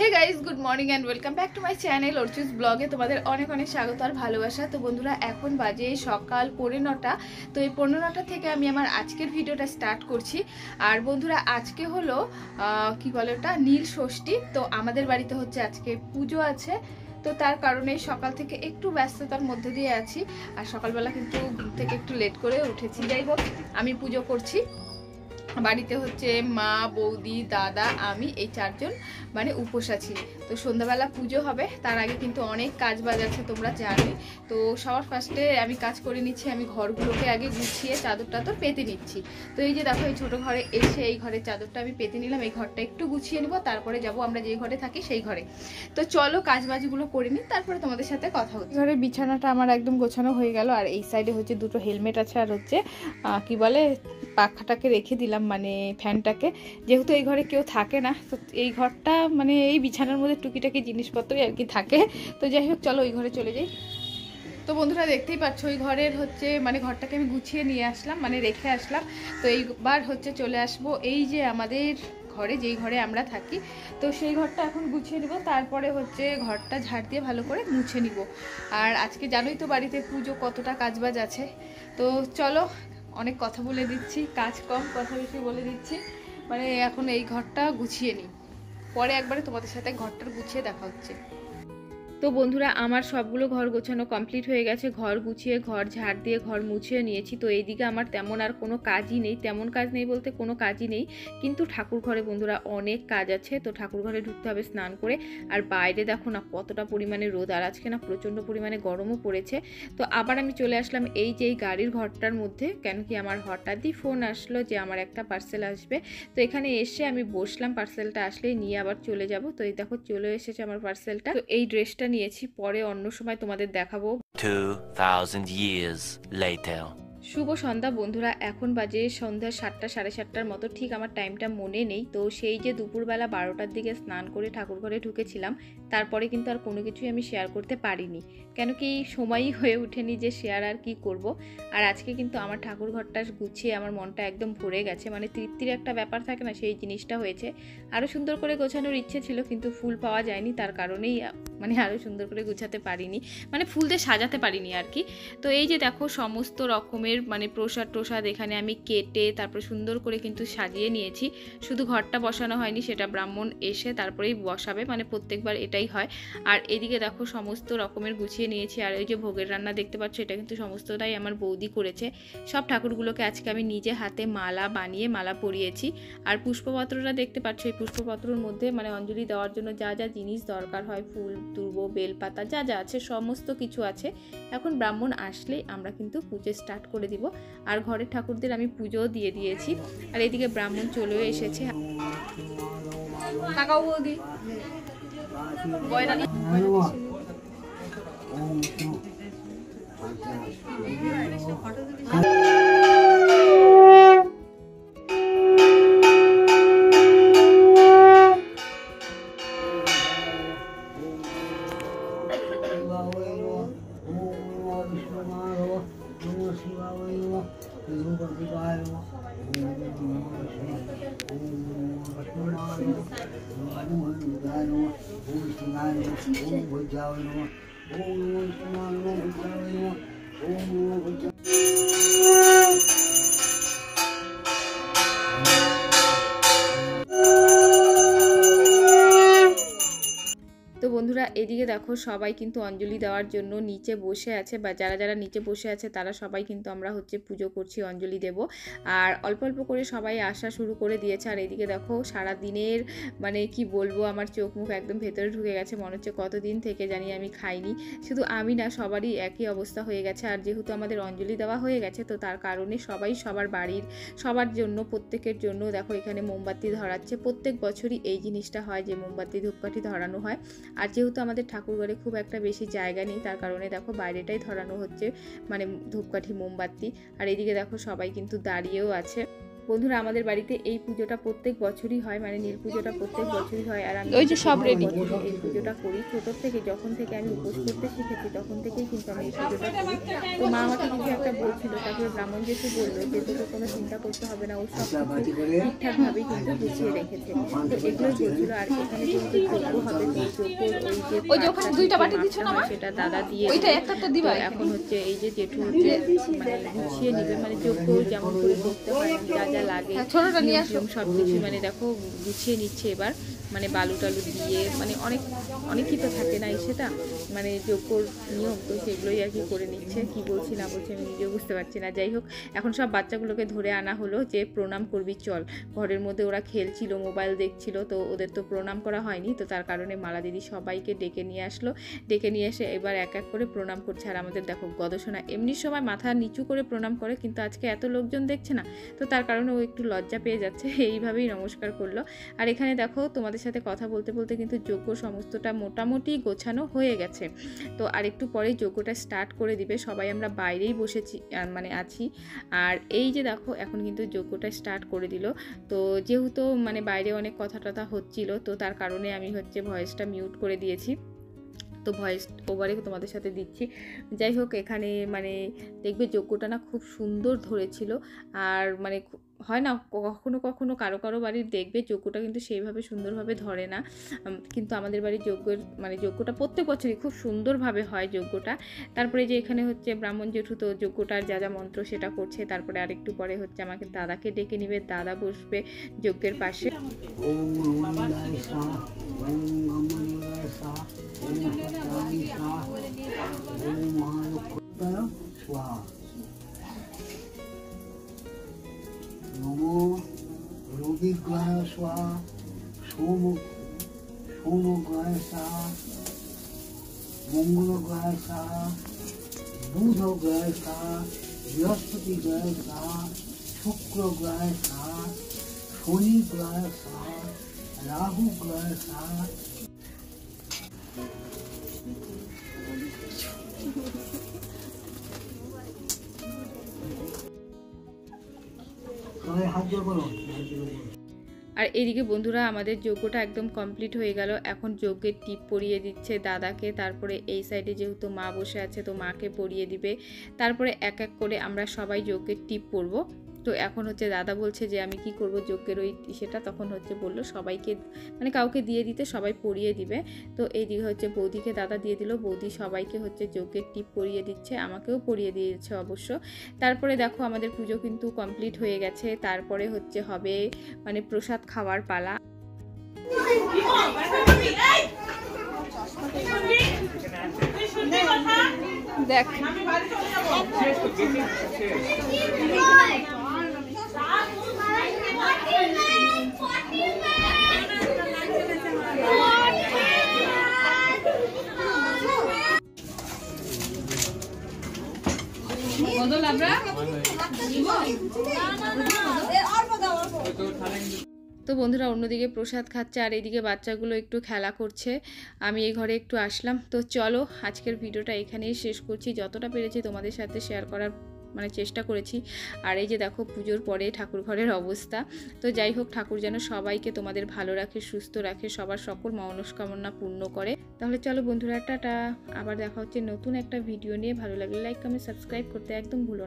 Hey guys, good morning and welcome back to my channel Archu's ব্লগে তোমাদের অনেক অনেক স্বাগত আর ভালোবাসা। তো বন্ধুরা, এখন বাজে সকাল 9:45। তো এই 9:45 থেকে আমি আমার আজকের ভিডিওটা স্টার্ট করছি। আর বন্ধুরা, আজকে হলো কি বলে ওটা, নীল ষষ্ঠী। তো আমাদের বাড়িতে হচ্ছে আজকে পুজো আছে, তো তার কারণে সকাল থেকে একটু ব্যস্ততার মধ্যে দিয়ে আছি। আর সকালবেলা কিন্তু ঘুম থেকে একটু লেট করে উঠেছি। যাই হোক, আমি পুজো করছি। বাড়িতে হচ্ছে মা, বৌদি, দাদা, আমি এই 4 জন মানে উপোস আছি। তো সন্ধ্যাবেলা পুজো হবে, তার আগে কিন্তু অনেক কাজ বাজ আছে, তোমরা জানোই। তো সবার ফার্স্টে আমি কাজ করে নিচ্ছি, আমি ঘরগুলোকে আগে গুছিয়ে চাদরটা তো পেতে নিচ্ছি। তো এই যে দেখো, এই ছোটো ঘরে এসে এই ঘরের চাদরটা আমি পেতে নিলাম। এই ঘরটা একটু গুছিয়ে নিব, তারপরে যাব আমরা যেই ঘরে থাকি সেই ঘরে। তো চলো কাজ বাজগুলো করে নিই, তারপরে তোমাদের সাথে কথা হচ্ছে। ঘরের বিছানাটা আমার একদম গোছানো হয়ে গেল। আর এই সাইডে হচ্ছে দুটো হেলমেট আছে, আর হচ্ছে কি বলে পাখাটাকে রেখে দিলাম, মানে ফ্যানটাকে। যেহেতু এই ঘরে কেউ থাকে না, তো এই ঘরটা মানে এই বিছানার মধ্যে টুকিটাকি জিনিসপত্রই আর কি থাকে। তো যাই হোক, চলো ওই ঘরে চলে যাই। তো বন্ধুরা, দেখতেই পাচ্ছ ওই ঘরের হচ্ছে মানে ঘরটাকে আমি গুছিয়ে নিয়ে আসলাম, মানে রেখে আসলাম। তো এইবার হচ্ছে চলে আসবো এই যে আমাদের ঘরে, যেই ঘরে আমরা থাকি। তো সেই ঘরটা এখন গুছিয়ে নিব, তারপরে হচ্ছে ঘরটা ঝাড় দিয়ে ভালো করে মুছে নিব। আর আজকে জানোই তো বাড়িতে পুজো, কতটা কাজবাজ আছে। তো চলো, অনেক কথা বলে দিচ্ছি, কাজ কম কথা বেশি বলে দিচ্ছি। মানে এখন এই ঘরটা গুছিয়ে নিই, পরে একবারে তোমাদের সাথে ঘরটা গুছিয়ে দেখা হচ্ছে। তো বন্ধুরা, আমার সবগুলো ঘর গোছানো কমপ্লিট হয়ে গেছে। ঘর গুছিয়ে, ঘর ঝাড় দিয়ে, ঘর মুছিয়ে নিয়েছি। তো এইদিকে আমার তেমন আর কোনো কাজই নেই, তেমন কাজ নেই বলতে কোনো কাজই নেই, কিন্তু ঠাকুর ঘরে বন্ধুরা অনেক কাজ আছে। তো ঠাকুর ঘরে ঢুকতে হবে স্নান করে। আর বাইরে দেখো না কতটা পরিমাণে রোদ, আর আজকে না প্রচণ্ড পরিমাণে গরমও পড়েছে। তো আবার আমি চলে আসলাম এই যে এই গাড়ির ঘরটার মধ্যে, কেন কি আমার হঠাৎই ফোন আসলো যে আমার একটা পার্সেল আসবে। তো এখানে এসে আমি বসলাম, পার্সেলটা আসলেই নিয়ে আবার চলে যাব। তো এই দেখো চলে এসেছে আমার পার্সেলটা। তো এই ড্রেসটা নিয়েছি, পরে অন্য সময় তোমাদের দেখাবো। 2000 years later. শুভ সন্ধ্যা বন্ধুরা, এখন বাজে সন্ধ্যা 7টা, 7:30টার মতো, ঠিক আমার টাইমটা মনে নেই। তো সেই যে দুপুরবেলা 12টার দিকে স্নান করে ঠাকুর ঘরে ঢুকেছিলাম, তারপরে কিন্তু আর কোনো কিছুই আমি শেয়ার করতে পারিনি, কেন কি সময়ই হয়ে ওঠেনি যে শেয়ার আর কি করব। আর আজকে কিন্তু আমার ঠাকুর ঘরটা গুছিয়ে আমার মনটা একদম ভরে গেছে, মানে তৃপ্তির একটা ব্যাপার থাকে না, সেই জিনিসটা হয়েছে। আরও সুন্দর করে গোছানোর ইচ্ছে ছিল, কিন্তু ফুল পাওয়া যায়নি, তার কারণেই মানে আরও সুন্দর করে গুছাতে পারিনি, মানে ফুল দিয়ে সাজাতে পারিনি আর কি। তো এই যে দেখো সমস্ত রকমের মানে প্রসাদ এখানে আমি কেটে তারপর সুন্দর করে কিন্তু সাজিয়ে নিয়েছি। শুধু ঘরটা বসানো হয়নি, সেটা ব্রাহ্মণ এসে তারপরেই বসাবে, মানে প্রত্যেকবার এটাই হয়। আর এদিকে দেখো সমস্ত রকমের গুছিয়ে নিয়েছি। আর ওই যে ভোগের রান্না দেখতে পাচ্ছ, এটা কিন্তু সমস্তটাই আমার বৌদি করেছে। সব ঠাকুরগুলোকে আজকে আমি নিজে হাতে মালা বানিয়ে মালা পরিয়েছি। আর পুষ্পপত্রটা দেখতে পাচ্ছ, এই পুষ্পপত্রের মধ্যে মানে অঞ্জলি দেওয়ার জন্য যা যা জিনিস দরকার হয়, ফুল, দুর্ব, বেলপাতা, যা যা আছে সমস্ত কিছু আছে। এখন ব্রাহ্মণ আসলেই আমরা কিন্তু পুজো স্টার্ট করে দিব। আর ঘরের ঠাকুরদের আমি পুজো দিয়ে দিয়েছি। আর এদিকে ব্রাহ্মণ চলেও এসেছে। কাকাও বৌদি বয়রানি তো বন্ধুরা, এদিকে দেখো সবাই কিন্তু অঞ্জলি দেওয়ার জন্য নিচে বসে আছে, বা যারা যারা নিচে বসে আছে তারা সবাই কিন্তু আমরা হচ্ছে পুজো করছি, অঞ্জলি দেব। আর অল্প অল্প করে সবাই আসা শুরু করে দিয়েছে। আর এদিকে দেখো সারা দিনের মানে কি বলবো, আমার চোখ মুখ একদম ভেতরে ঢুকে গেছে, মনে হচ্ছে কতদিন থেকে জানি আমি খাইনি। শুধু আমি না, সবারই একই অবস্থা হয়ে গেছে। আর যেহেতু আমাদের অঞ্জলি দেওয়া হয়ে গেছে, তো তার কারণে সবাই সবার বাড়ির সবার জন্য, প্রত্যেকের জন্য দেখো এখানে মোমবাতি ধরাচ্ছে। প্রত্যেক বছরই এই জিনিসটা হয় যে মোমবাতি ধূপকাঠি ধরানো হয়। আর যেহেতু আমাদের ঠাকুরঘরে খুব একটা বেশি জায়গা নেই, তার কারণে দেখো বাইরেটাই ধরানো হচ্ছে, মানে ধূপকাঠি, মোমবাতি। আর এদিকে দেখো সবাই কিন্তু দাঁড়িয়েও আছে। বন্ধুরা আমাদের বাড়িতে এই পুজোটা প্রত্যেক বছরই হয়, মানে নীল পুজোটা প্রত্যেক বছরই হয়। আর আমি ওই যে সব রেডি এই পুজোটা করি ছোটোর থেকে, যখন থেকে আমি উপোস করতে শিখেছি তখন থেকেই কিন্তু আমি এই পুজোটা করি। তো মা আমাকে কিছু একটা বলছিল, তারপরে ব্রাহ্মণ যেহেতু বললো যে তোকে কোনো চিন্তা করতে হবে না, ও সব কিছু ঠিকঠাকভাবেই কিন্তু গুছিয়ে রেখেছে। তো এগুলোই বলছিল। আর এখানে কিন্তু যোগ্য হবে, তো যোগ্য ওই যে ওখানে দুইটা বাটি দিচ্ছ না মা, সেটা দাদা দিয়ে ওইটা একটা দিবা। এখন হচ্ছে এই যে জেঠু হচ্ছে মানে গুছিয়ে নিবে, মানে যোগ্য যেমন করে করতে হয় যা যা লাগে ছোটটা নিয়ে আসো সবকিছু মানে দেখো গুছিয়ে নিচ্ছে এবার, মানে বালু টালু দিয়ে, মানে অনেকই তো থাকে না সেটা মানে যোগ্যর নিয়ম, তো সেগুলোই আর কি করে নিচ্ছে। কি বলছি না বলছি আমি নিজেও বুঝতে পারছি না। যাই হোক, এখন সব বাচ্চাগুলোকে ধরে আনা হলো যে প্রণাম করবি চল। ঘরের মধ্যে ওরা খেলছিল, মোবাইল দেখছিল, তো ওদের তো প্রণাম করা হয়নি, তো তার কারণে মালা দিদি সবাইকে ডেকে নিয়ে আসলো। ডেকে নিয়ে এসে এবার এক এক করে প্রণাম করছে। আর আমাদের দেখো গদসোনা এমনি সময় মাথা নিচু করে প্রণাম করে, কিন্তু আজকে এত লোকজন দেখছে না, তো তার কারণে ও একটু লজ্জা পেয়ে যাচ্ছে, এইভাবেই নমস্কার করলো। আর এখানে দেখো তোমাদের সাথে কথা বলতে বলতে কিন্তু যজ্ঞ সমস্তটা মোটামুটি গোছানো হয়ে গেছে। তো আর একটু পরেই যজ্ঞটা স্টার্ট করে দিবে, সবাই আমরা বাইরেই বসেছি মানে আছি। আর এই যে দেখো এখন কিন্তু যজ্ঞটা স্টার্ট করে দিল। তো যেহেতু মানে বাইরে অনেক কথা টথা হচ্ছিল, তো তার কারণে আমি হচ্ছে ভয়েসটা মিউট করে দিয়েছি, তো ভয়েস ওভারে তোমাদের সাথে দিচ্ছি। যাই হোক, এখানে মানে দেখবে যজ্ঞটা না খুব সুন্দর ধরেছিল। আর মানে হয় না কখনো কখনো কারো কারো বাড়ির দেখবে যজ্ঞটা কিন্তু সেইভাবে সুন্দরভাবে ধরে না, কিন্তু আমাদের বাড়ির যজ্ঞের মানে যজ্ঞটা প্রত্যেক বছরই খুব সুন্দরভাবে হয় যজ্ঞটা। তারপরে যে এখানে হচ্ছে ব্রাহ্মণ জেঠু তো যজ্ঞটার যা যা মন্ত্র সেটা করছে। তারপরে আরেকটু পরে হচ্ছে আমাকে দাদাকে ডেকে নিবে, দাদা বসবে যজ্ঞের পাশে। নমো রবিগ্রায় স্বাহা, সোমগ্রায় স্বাহা, মঙ্গলগ্রায় স্বাহা, বুধগ্রায় স্বাহা, বৃহস্পতিগ্রায় স্বাহা, শুক্রগ্রায় স্বাহা, শনিগ্রায় স্বাহা, রাহুগ্রায় স্বাহা। হাত জোর করো। আর এদিকে বন্ধুরা আমাদের যজ্ঞটা একদম কমপ্লিট হয়ে গেল। এখন যজ্ঞের টিপ পরিয়ে দিচ্ছে দাদাকে, তারপরে এই সাইডে যেহেতু মা বসে আছে তো মাকে পরিয়ে দিবে। তারপরে এক এক করে আমরা সবাই যজ্ঞের টিপ পরবো। তো এখন হচ্ছে দাদা বলছে যে আমি কি করব যজ্ঞের ওই সেটা, তখন হচ্ছে বললো সবাইকে মানে কাউকে দিয়ে দিতে, সবাই পরিয়ে দিবে। তো এইদিকে হচ্ছে বৌদিকে দাদা দিয়ে দিল, বৌদি সবাইকে হচ্ছে যজ্ঞের টিপ পরিয়ে দিচ্ছে, আমাকেও পরিয়ে দিয়েছে অবশ্য। তারপরে দেখো আমাদের পুজো কিন্তু কমপ্লিট হয়ে গেছে। তারপরে হচ্ছে হবে মানে প্রসাদ খাওয়ার পালা। দেখ বদল আমরা তো বন্ধুরা অন্যদিকে প্রসাদ খাচ্ছে আর এইদিকে বাচ্চাগুলো একটু খেলা করছে। আমি এই ঘরে একটু আসলাম। তো চলো আজকের ভিডিওটা এখানেই শেষ করছি, যতটা পেরেছি তোমাদের সাথে শেয়ার করার মানে চেষ্টা করেছি। আর এই যে দেখো পুজোর পরে ঠাকুর ঘরের অবস্থা। তো যাই হোক, ঠাকুর যেন সবাইকে তোমাদের ভালো রাখে, সুস্থ রাখে, সবার সকল মনস্কামনা পূর্ণ করে। তাহলে চলো বন্ধুরা, টাটা। আবার দেখা হচ্ছে নতুন একটা ভিডিও নিয়ে। ভালো লাগলে লাইক কমেন্ট সাবস্ক্রাইব করতে একদম ভুলো না।